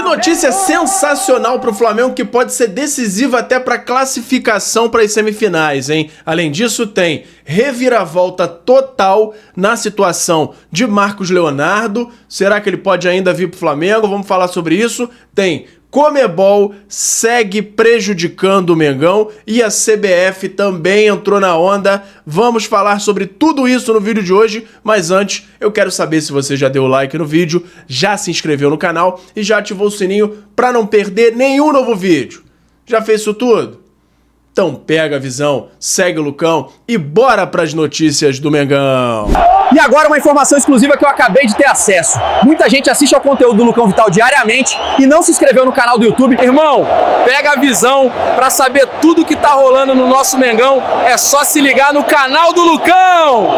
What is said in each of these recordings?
notícia sensacional para o Flamengo que pode ser decisiva até para classificação para as semifinais, hein? Além disso, tem reviravolta total na situação de Marcos Leonardo. Será que ele pode ainda vir para o Flamengo? Vamos falar sobre isso. Tem Conmebol segue prejudicando o Mengão e a CBF também entrou na onda. Vamos falar sobre tudo isso no vídeo de hoje, mas antes eu quero saber se você já deu o like no vídeo, já se inscreveu no canal e já ativou o sininho para não perder nenhum novo vídeo. Já fez isso tudo? Então pega a visão, segue o Lucão e bora para as notícias do Mengão. E agora uma informação exclusiva que eu acabei de ter acesso. Muita gente assiste ao conteúdo do Lucão Vital diariamente e não se inscreveu no canal do YouTube. Irmão, pega a visão para saber tudo que tá rolando no nosso Mengão. É só se ligar no canal do Lucão.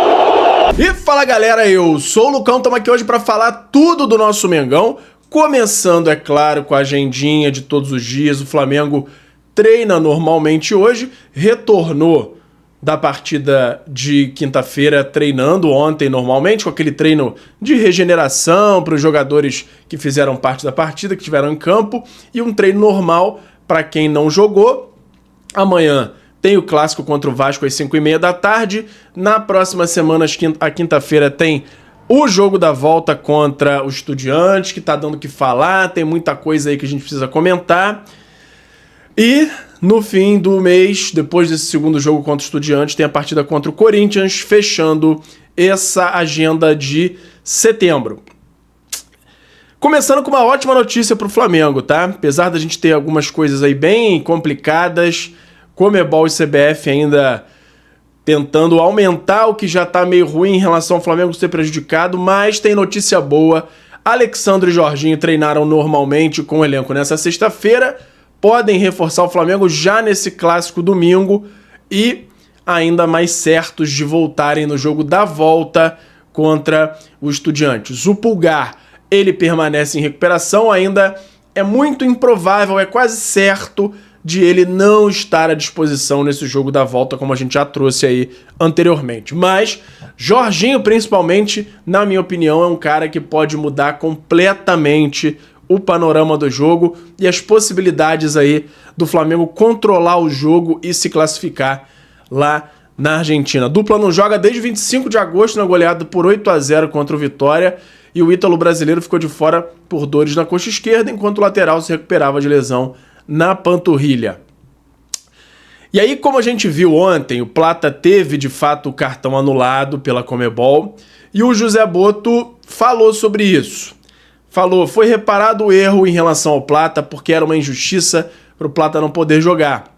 E fala galera, eu sou o Lucão, estamos aqui hoje para falar tudo do nosso Mengão. Começando, é claro, com a agendinha de todos os dias. O Flamengo treina normalmente hoje, retornou da partida de quinta-feira treinando ontem normalmente, com aquele treino de regeneração para os jogadores que fizeram parte da partida, que estiveram em campo, e um treino normal para quem não jogou. Amanhã tem o clássico contra o Vasco às 5h30 da tarde. Na próxima semana, a quinta-feira, tem o jogo da volta contra o Estudiantes, que tá dando o que falar, tem muita coisa aí que a gente precisa comentar. E no fim do mês, depois desse segundo jogo contra o Estudiantes, tem a partida contra o Corinthians, fechando essa agenda de setembro. Começando com uma ótima notícia para o Flamengo, tá? Apesar da gente ter algumas coisas aí bem complicadas, Conmebol e CBF ainda tentando aumentar o que já tá meio ruim em relação ao Flamengo ser prejudicado, mas tem notícia boa. Alexandre e Jorginho treinaram normalmente com o elenco nessa sexta-feira, podem reforçar o Flamengo já nesse clássico domingo e ainda mais certos de voltarem no jogo da volta contra o Estudiantes. O Pulgar, ele permanece em recuperação, ainda é muito improvável, é quase certo de ele não estar à disposição nesse jogo da volta, como a gente já trouxe aí anteriormente. Mas Jorginho, principalmente, na minha opinião, é um cara que pode mudar completamente o panorama do jogo e as possibilidades aí do Flamengo controlar o jogo e se classificar lá na Argentina. A dupla não joga desde 25 de agosto na goleada por 8-0 contra o Vitória e o ítalo brasileiro ficou de fora por dores na coxa esquerda, enquanto o lateral se recuperava de lesão na panturrilha. E aí, como a gente viu ontem, o Plata teve de fato o cartão anulado pela Conmebol e o José Botto falou sobre isso. Falou, foi reparado o erro em relação ao Plata porque era uma injustiça para o Plata não poder jogar.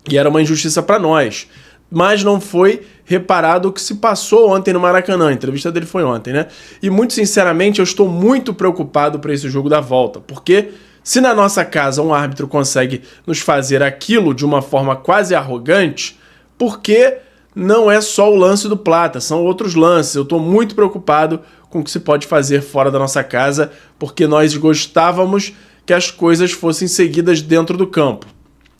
E era uma injustiça para nós. Mas não foi reparado o que se passou ontem no Maracanã. A entrevista dele foi ontem, né? E muito sinceramente eu estou muito preocupado para esse jogo da volta. Porque se na nossa casa um árbitro consegue nos fazer aquilo de uma forma quase arrogante, por que não é só o lance do Plata? São outros lances. Eu estou muito preocupado com o que se pode fazer fora da nossa casa, porque nós gostávamos que as coisas fossem seguidas dentro do campo.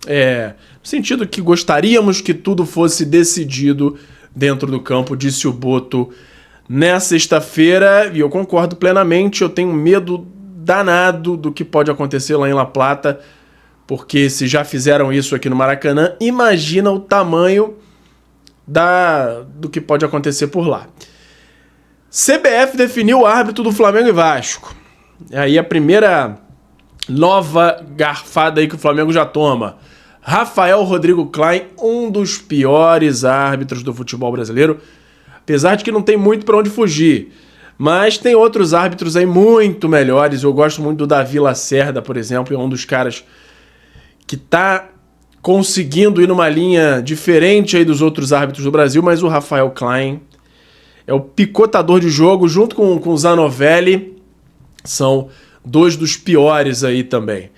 No sentido que gostaríamos que tudo fosse decidido dentro do campo, disse o Botto nessa sexta-feira, e eu concordo plenamente. Eu tenho medo danado do que pode acontecer lá em La Plata, porque se já fizeram isso aqui no Maracanã, imagina o tamanho do que pode acontecer por lá. CBF definiu o árbitro do Flamengo e Vasco. Aí a primeira nova garfada aí que o Flamengo já toma. Rafael Rodrigo Klein, um dos piores árbitros do futebol brasileiro, apesar de que não tem muito para onde fugir. Mas tem outros árbitros aí muito melhores. Eu gosto muito do Davi Lacerda, por exemplo, é um dos caras que tá conseguindo ir numa linha diferente aí dos outros árbitros do Brasil, mas o Rafael Klein é o picotador de jogo, junto com o Zanovelli, são dois dos piores aí também.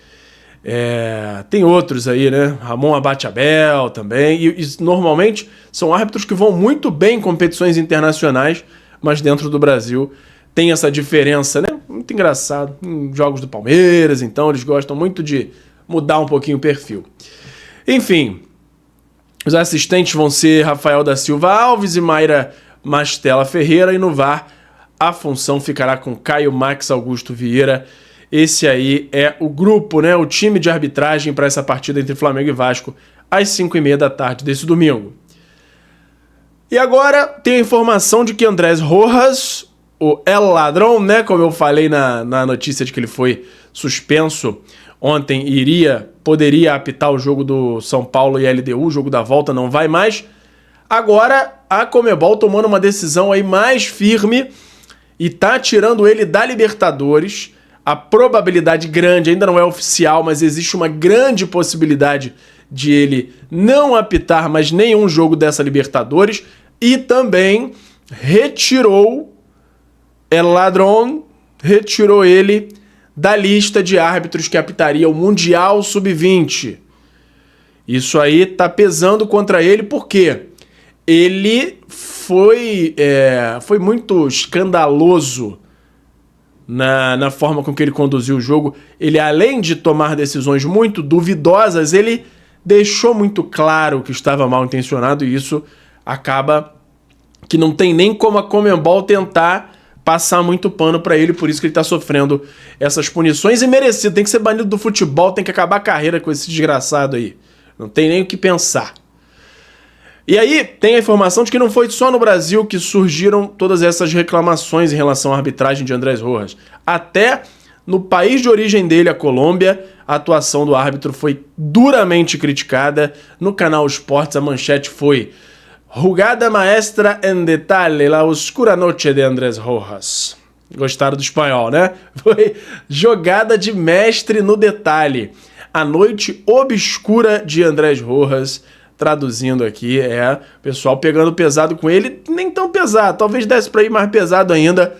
Tem outros aí, né? Ramon Abate-Abel também, e normalmente são árbitros que vão muito bem em competições internacionais, mas dentro do Brasil tem essa diferença, né? Muito engraçado. Em jogos do Palmeiras, então, eles gostam muito de mudar um pouquinho o perfil. Enfim, os assistentes vão ser Rafael da Silva Alves e Mayra Mastella Ferreira, e no VAR a função ficará com Caio Max Augusto Vieira Esse aí é o grupo, né? O time de arbitragem para essa partida entre Flamengo e Vasco, às 5h30 da tarde desse domingo. E agora tem a informação de que Andrés Rojas, o El Ladrão, né? Como eu falei na notícia de que ele foi suspenso ontem, poderia apitar o jogo do São Paulo e LDU, o jogo da volta, não vai mais. Agora a Conmebol tomando uma decisão aí mais firme e tá tirando ele da Libertadores. A probabilidade grande, ainda não é oficial, mas existe uma grande possibilidade de ele não apitar mais nenhum jogo dessa Libertadores. E também retirou El Ladrón, retirou ele da lista de árbitros que apitaria o Mundial Sub-20. Isso aí tá pesando contra ele porque ele foi muito escandaloso na forma com que ele conduziu o jogo. Ele, além de tomar decisões muito duvidosas, ele deixou muito claro que estava mal intencionado e isso acaba que não tem nem como a Conmebol tentar passar muito pano pra ele, por isso que ele tá sofrendo essas punições e merecido. Tem que ser banido do futebol, tem que acabar a carreira com esse desgraçado aí. Não tem nem o que pensar. E aí tem a informação de que não foi só no Brasil que surgiram todas essas reclamações em relação à arbitragem de Andrés Rojas. Até no país de origem dele, a Colômbia, a atuação do árbitro foi duramente criticada. No canal Esportes, a manchete foi: Jugada maestra en detalle, la oscura noche de Andrés Rojas. Gostaram do espanhol, né? Foi jogada de mestre no detalhe. A noite obscura de Andrés Rojas. Traduzindo aqui, o pessoal pegando pesado com ele, nem tão pesado, talvez desse pra ir mais pesado ainda,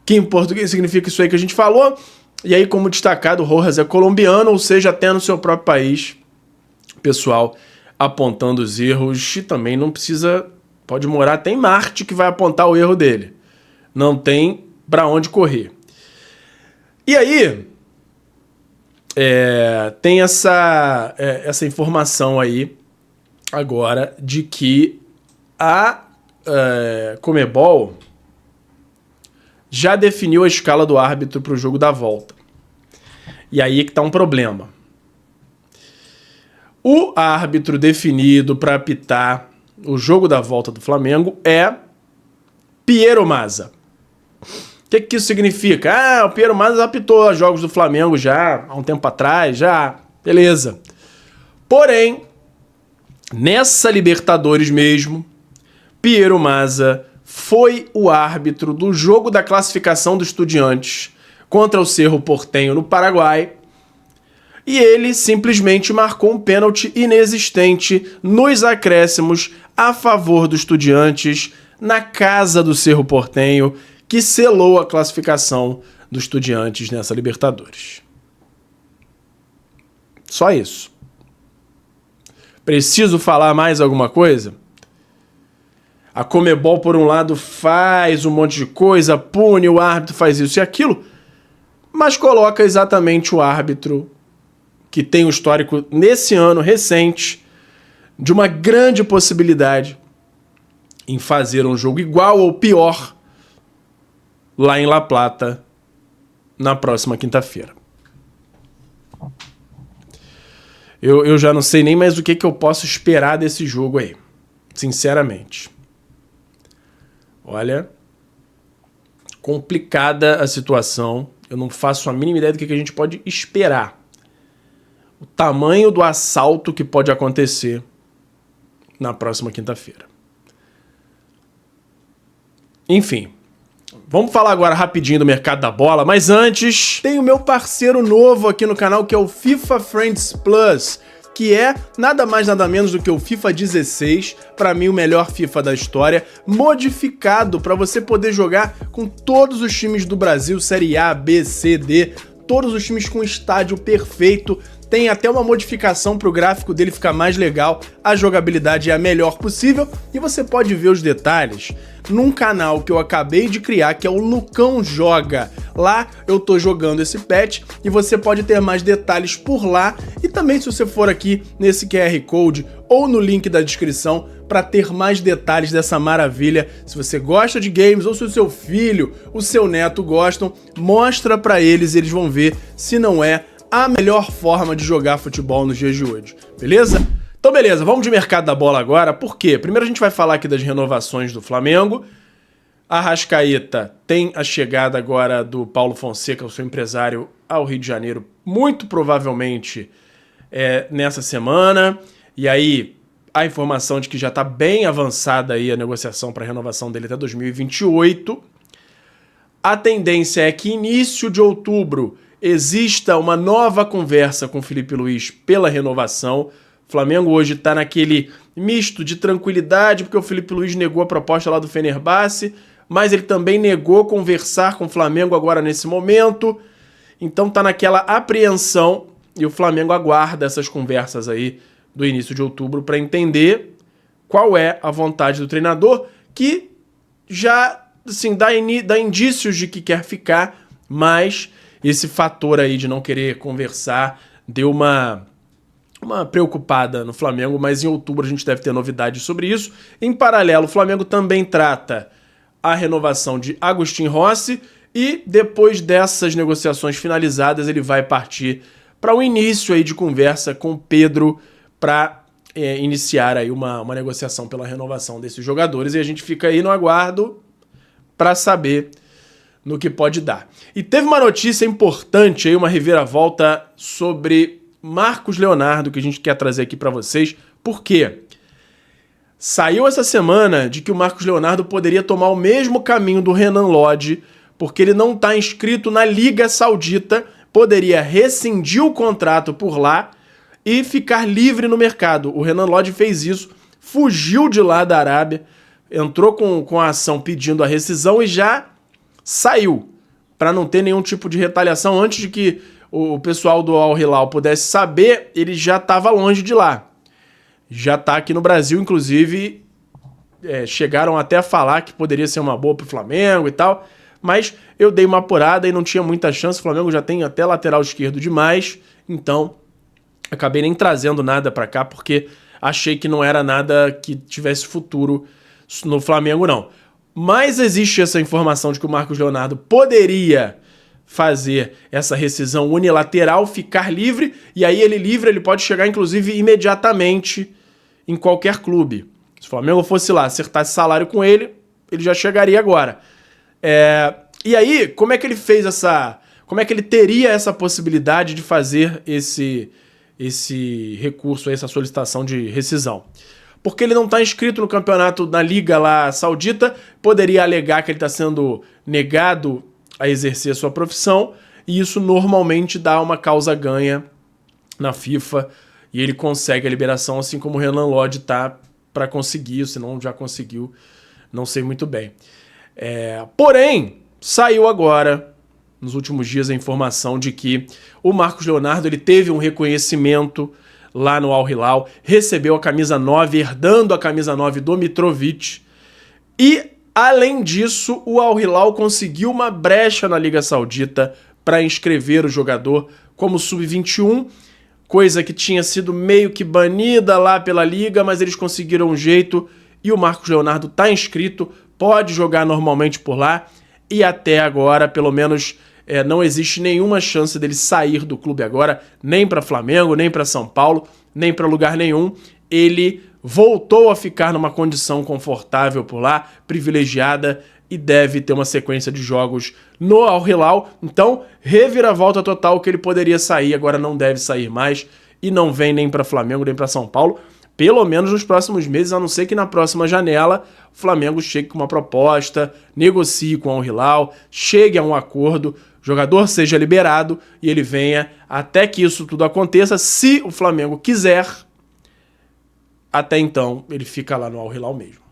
que em português significa isso aí que a gente falou. E aí, como destacado, o Rojas é colombiano, ou seja, até no seu próprio país, pessoal apontando os erros, e também não precisa, pode morar até em Marte que vai apontar o erro dele. Não tem pra onde correr. E aí, tem essa informação aí, agora, de que a Conmebol já definiu a escala do árbitro para o jogo da volta. E aí que tá um problema. O árbitro definido para apitar o jogo da volta do Flamengo é Piero Mazza. O que isso significa? O Piero Mazza apitou os jogos do Flamengo já há um tempo atrás, já, beleza. Porém, nessa Libertadores mesmo, Piero Mazza foi o árbitro do jogo da classificação do Estudiantes contra o Cerro Porteño no Paraguai e ele simplesmente marcou um pênalti inexistente nos acréscimos a favor do Estudiantes na casa do Cerro Porteño, que selou a classificação do Estudiantes nessa Libertadores. Só isso. Preciso falar mais alguma coisa? A Conmebol, por um lado, faz um monte de coisa, pune o árbitro, faz isso e aquilo, mas coloca exatamente o árbitro que tem um histórico nesse ano recente de uma grande possibilidade em fazer um jogo igual ou pior lá em La Plata na próxima quinta-feira. Eu já não sei nem mais o que eu posso esperar desse jogo aí. Sinceramente. Olha, complicada a situação. Eu não faço a mínima ideia do que a gente pode esperar. O tamanho do assalto que pode acontecer na próxima quinta-feira. Enfim. Vamos falar agora rapidinho do mercado da bola, mas antes tem o meu parceiro novo aqui no canal, que é o FIFA Friends Plus, que é nada mais nada menos do que o FIFA 16, para mim o melhor FIFA da história, modificado para você poder jogar com todos os times do Brasil, Série A, B, C, D, todos os times com estádio perfeito. Tem até uma modificação para o gráfico dele ficar mais legal, a jogabilidade é a melhor possível e você pode ver os detalhes num canal que eu acabei de criar, que é o Lucão Joga. Lá eu tô jogando esse patch e você pode ter mais detalhes por lá. E também, se você for aqui nesse QR Code ou no link da descrição para ter mais detalhes dessa maravilha. Se você gosta de games ou se o seu filho, o seu neto gostam, mostra para eles e eles vão ver se não é a melhor forma de jogar futebol nos dias de hoje, beleza? Então beleza, vamos de mercado da bola agora. Por quê? Primeiro a gente vai falar aqui das renovações do Flamengo. A Arrascaeta tem a chegada agora do Paulo Fonseca, o seu empresário, ao Rio de Janeiro, muito provavelmente nessa semana. E aí, a informação de que já está bem avançada aí a negociação para a renovação dele até 2028. A tendência é que início de outubro exista uma nova conversa com o Felipe Luiz pela renovação. O Flamengo hoje está naquele misto de tranquilidade, porque o Felipe Luiz negou a proposta lá do Fenerbahçe, mas ele também negou conversar com o Flamengo agora nesse momento. Então tá naquela apreensão e o Flamengo aguarda essas conversas aí do início de outubro para entender qual é a vontade do treinador, que já assim, dá indícios de que quer ficar, mas esse fator aí de não querer conversar deu uma preocupada no Flamengo, mas em outubro a gente deve ter novidades sobre isso. Em paralelo, o Flamengo também trata a renovação de Agustin Rossi e depois dessas negociações finalizadas ele vai partir para o início aí de conversa com Pedro para iniciar aí uma negociação pela renovação desses jogadores, e a gente fica aí no aguardo para saber no que pode dar. E teve uma notícia importante aí, uma reviravolta sobre Marcos Leonardo, que a gente quer trazer aqui para vocês. Por quê? Saiu essa semana de que o Marcos Leonardo poderia tomar o mesmo caminho do Renan Lodge, porque ele não está inscrito na Liga Saudita, poderia rescindir o contrato por lá e ficar livre no mercado. O Renan Lodge fez isso, fugiu de lá da Arábia, entrou com a ação pedindo a rescisão e já saiu, para não ter nenhum tipo de retaliação. Antes de que o pessoal do Al Hilal pudesse saber, ele já estava longe de lá. Já está aqui no Brasil, inclusive, chegaram até a falar que poderia ser uma boa para o Flamengo e tal, mas eu dei uma apurada e não tinha muita chance. O Flamengo já tem até lateral esquerdo demais, então acabei nem trazendo nada para cá, porque achei que não era nada que tivesse futuro no Flamengo, não. Mas existe essa informação de que o Marcos Leonardo poderia fazer essa rescisão unilateral, ficar livre, e aí ele pode chegar, inclusive, imediatamente em qualquer clube. Se o Flamengo fosse lá, acertasse salário com ele, ele já chegaria agora. E aí, como é que ele fez como é que ele teria essa possibilidade de fazer esse recurso, essa solicitação de rescisão? Porque ele não está inscrito no campeonato, na liga lá saudita, poderia alegar que ele está sendo negado a exercer a sua profissão, e isso normalmente dá uma causa ganha na FIFA, e ele consegue a liberação, assim como o Renan Lodge está para conseguir, se não já conseguiu, não sei muito bem. Porém, saiu agora, nos últimos dias, a informação de que o Marcos Leonardo ele teve um reconhecimento lá no Al Hilal, recebeu a camisa 9, herdando a camisa 9 do Mitrovic, e, além disso, o Al Hilal conseguiu uma brecha na Liga Saudita para inscrever o jogador como sub-21, coisa que tinha sido meio que banida lá pela Liga, mas eles conseguiram um jeito, e o Marcos Leonardo está inscrito, pode jogar normalmente por lá, e até agora, pelo menos, não existe nenhuma chance dele sair do clube agora, nem para Flamengo, nem para São Paulo, nem para lugar nenhum. Ele voltou a ficar numa condição confortável por lá, privilegiada, e deve ter uma sequência de jogos no Al Hilal. Então, reviravolta total, que ele poderia sair, agora não deve sair mais, e não vem nem para Flamengo, nem para São Paulo, pelo menos nos próximos meses, a não ser que na próxima janela o Flamengo chegue com uma proposta, negocie com o Al Hilal, chegue a um acordo, o jogador seja liberado e ele venha. Até que isso tudo aconteça, se o Flamengo quiser, até então ele fica lá no Al Hilal mesmo.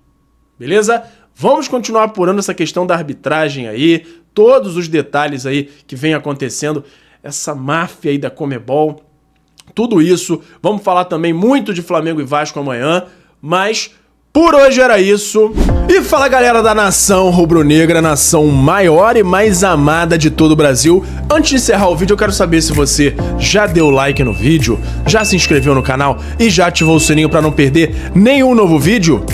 Beleza? Vamos continuar apurando essa questão da arbitragem aí, todos os detalhes aí que vem acontecendo, essa máfia aí da Conmebol, tudo isso. Vamos falar também muito de Flamengo e Vasco amanhã, mas Por hoje era isso. E fala, galera da nação rubro-negra, nação maior e mais amada de todo o Brasil. Antes de encerrar o vídeo, eu quero saber se você já deu like no vídeo, já se inscreveu no canal e já ativou o sininho para não perder nenhum novo vídeo.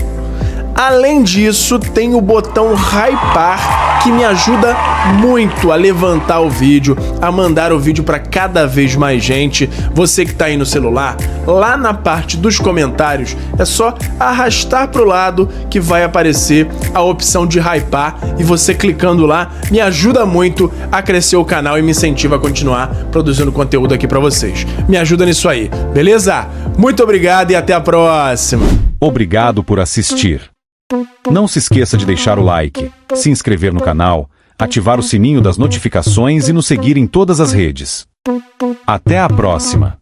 Além disso, tem o botão hypar, que me ajuda muito a levantar o vídeo, a mandar o vídeo para cada vez mais gente. Você que tá aí no celular, lá na parte dos comentários, é só arrastar pro lado que vai aparecer a opção de hypar, e você clicando lá me ajuda muito a crescer o canal e me incentiva a continuar produzindo conteúdo aqui para vocês. Me ajuda nisso aí, beleza? Muito obrigado e até a próxima. Obrigado por assistir. Não se esqueça de deixar o like, se inscrever no canal, ativar o sininho das notificações e nos seguir em todas as redes. Até a próxima!